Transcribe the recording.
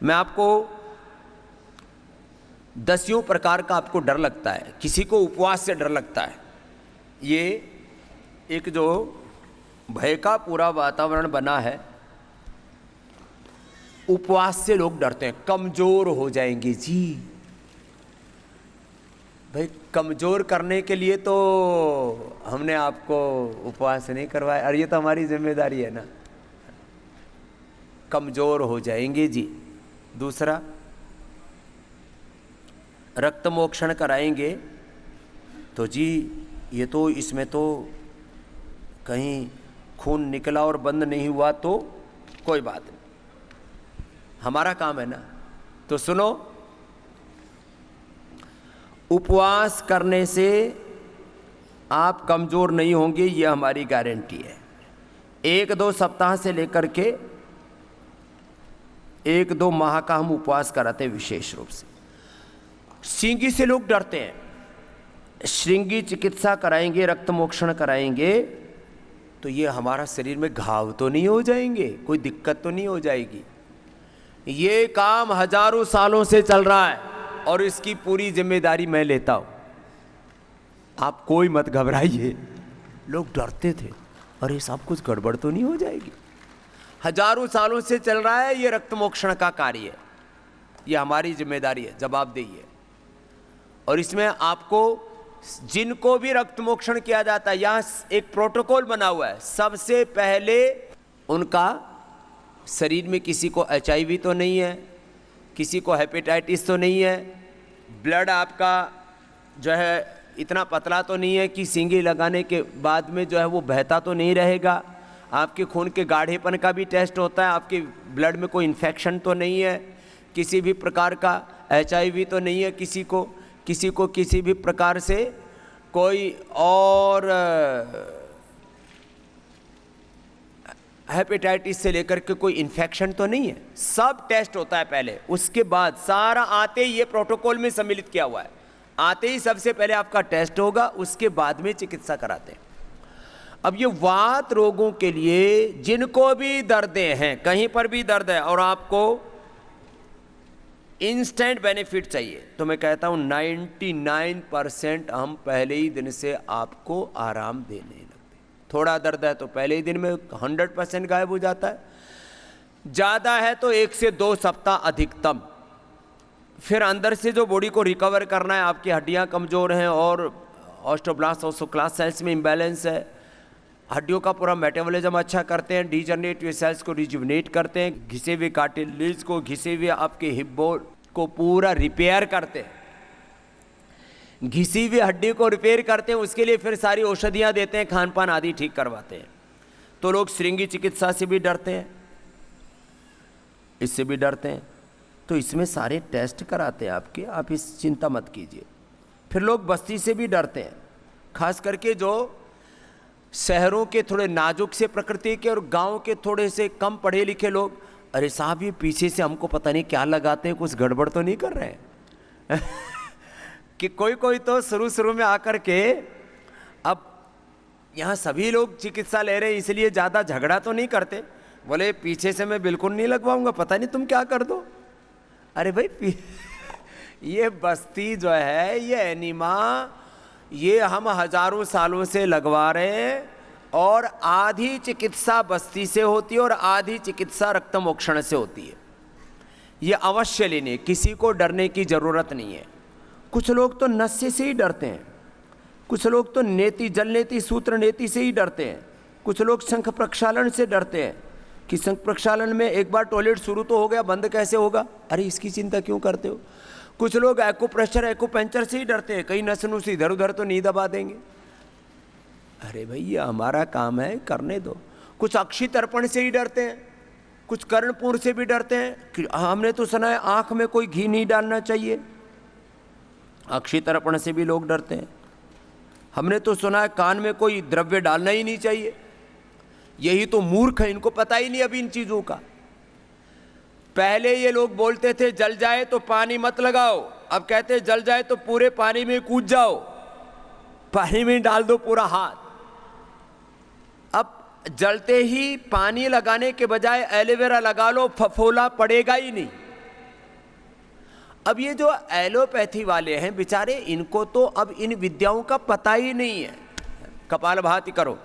मैं आपको 10 प्रकार का आपको डर लगता है, किसी को उपवास से डर लगता है। ये एक जो भय का पूरा वातावरण बना है, उपवास से लोग डरते हैं, कमजोर हो जाएंगे जी। भाई कमजोर करने के लिए तो हमने आपको उपवास नहीं करवाया, और ये तो हमारी जिम्मेदारी है ना। कमजोर हो जाएंगे जी। दूसरा, रक्त मोक्षण कराएंगे तो जी ये तो इसमें तो कहीं खून निकला और बंद नहीं हुआ तो कोई बात नहीं, हमारा काम है ना। तो सुनो, उपवास करने से आप कमजोर नहीं होंगे, ये हमारी गारंटी है। 1-2 सप्ताह से लेकर के 1-2 माह का हम उपवास कराते हैं विशेष रूप से। श्रृंगी से लोग डरते हैं, श्रृंगी चिकित्सा कराएंगे, रक्त मोक्षण कराएंगे तो ये हमारा शरीर में घाव तो नहीं हो जाएंगे, कोई दिक्कत तो नहीं हो जाएगी। ये काम हजारों सालों से चल रहा है और इसकी पूरी जिम्मेदारी मैं लेता हूं। आप कोई मत घबराइए। लोग डरते थे, अरे सब कुछ गड़बड़ तो नहीं हो जाएगी। हजारों सालों से चल रहा है ये रक्त मोक्षण का कार्य है, ये हमारी जिम्मेदारी है, जवाबदेही है। और इसमें आपको जिनको भी रक्त मोक्षण किया जाता है, यहां एक प्रोटोकॉल बना हुआ है। सबसे पहले उनका शरीर में किसी को HIV तो नहीं है, किसी को हेपेटाइटिस तो नहीं है, ब्लड आपका जो है इतना पतला तो नहीं है कि सिंगी लगाने के बाद में जो है वो बहता तो नहीं रहेगा, आपके खून के गाढ़ेपन का भी टेस्ट होता है, आपके ब्लड में कोई इन्फेक्शन तो नहीं है, किसी भी प्रकार का HIV तो नहीं है, किसी को किसी भी प्रकार से कोई और हेपेटाइटिस से लेकर के कोई इन्फेक्शन तो नहीं है। सब टेस्ट होता है पहले, उसके बाद सारा आते ही ये प्रोटोकॉल में सम्मिलित किया हुआ है। आते ही सबसे पहले आपका टेस्ट होगा, उसके बाद में चिकित्सा कराते हैं। अब ये वात रोगों के लिए जिनको भी दर्दें हैं, कहीं पर भी दर्द है और आपको इंस्टेंट बेनिफिट चाहिए, तो मैं कहता हूं 99% हम पहले ही दिन से आपको आराम देने लगते। थोड़ा दर्द है तो पहले ही दिन में 100% गायब हो जाता है, ज़्यादा है तो 1 से 2 सप्ताह अधिकतम। फिर अंदर से जो बॉडी को रिकवर करना है, आपकी हड्डियां कमज़ोर हैं और ऑस्टियोब्लास्ट ओस्टोक्लास्ट सेल्स में इम्बैलेंस है, हड्डियों का पूरा मेटाबॉलिज्म अच्छा करते हैं, डीजनरेटिव सेल्स को रिजुवनेट करते हैं, घिसे हुए कार्टिलेज को, घिसे हुए आपके हिप बोन को पूरा रिपेयर करते हैं, घिसी हुई हड्डी को रिपेयर करते हैं। उसके लिए फिर सारी औषधियाँ देते हैं, खान पान आदि ठीक करवाते हैं। तो लोग श्रृंगी चिकित्सा से भी डरते हैं, इससे भी डरते हैं, तो इसमें सारे टेस्ट कराते हैं आपके, आप इस चिंता मत कीजिए। फिर लोग बस्ती से भी डरते हैं, खास करके जो शहरों के थोड़े नाजुक से प्रकृति के और गांव के थोड़े से कम पढ़े लिखे लोग, अरे साहब ये पीछे से हमको पता नहीं क्या लगाते हैं, कुछ गड़बड़ तो नहीं कर रहे हैं कि कोई तो शुरू में आकर के, अब यहाँ सभी लोग चिकित्सा ले रहे हैं इसलिए ज़्यादा झगड़ा तो नहीं करते, बोले पीछे से मैं बिल्कुल नहीं लगवाऊंगा, पता नहीं तुम क्या कर दो। अरे भाई ये बस्ती जो है, ये एनिमा, ये हम हजारों सालों से लगवा रहे हैं और आधी चिकित्सा बस्ती से होती है और आधी चिकित्सा रक्त मोक्षण से होती है। ये अवश्य लेने, किसी को डरने की ज़रूरत नहीं है। कुछ लोग तो नशे से ही डरते हैं, कुछ लोग तो नेति, जल नेति, सूत्र नेति से ही डरते हैं, कुछ लोग शंख प्रक्षालन से डरते हैं कि शंख प्रक्षालन में एक बार टॉयलेट शुरू तो हो गया, बंद कैसे होगा, अरे इसकी चिंता क्यों करते हो। कुछ लोग एक्यूप्रेशर, एक्यूपंक्चर से ही डरते हैं, कहीं नस नुस इधर उधर तो नहीं दबा देंगे। अरे भाई ये हमारा काम है, करने दो। कुछ अक्षी तर्पण से ही डरते हैं, कुछ कर्णपुर से भी डरते हैं कि हमने तो सुना है आंख में कोई घी नहीं डालना चाहिए, अक्षी तर्पण से भी लोग डरते हैं। हमने तो सुना है कान में कोई द्रव्य डालना ही नहीं चाहिए। यही तो मूर्ख है, इनको पता ही नहीं अभी इन चीज़ों का। पहले ये लोग बोलते थे जल जाए तो पानी मत लगाओ, अब कहते हैं जल जाए तो पूरे पानी में कूद जाओ, पानी में डाल दो पूरा हाथ। अब जलते ही पानी लगाने के बजाय एलोवेरा लगा लो, फफोला पड़ेगा ही नहीं। अब ये जो एलोपैथी वाले हैं बेचारे, इनको तो अब इन विद्याओं का पता ही नहीं है। कपालभाति करो,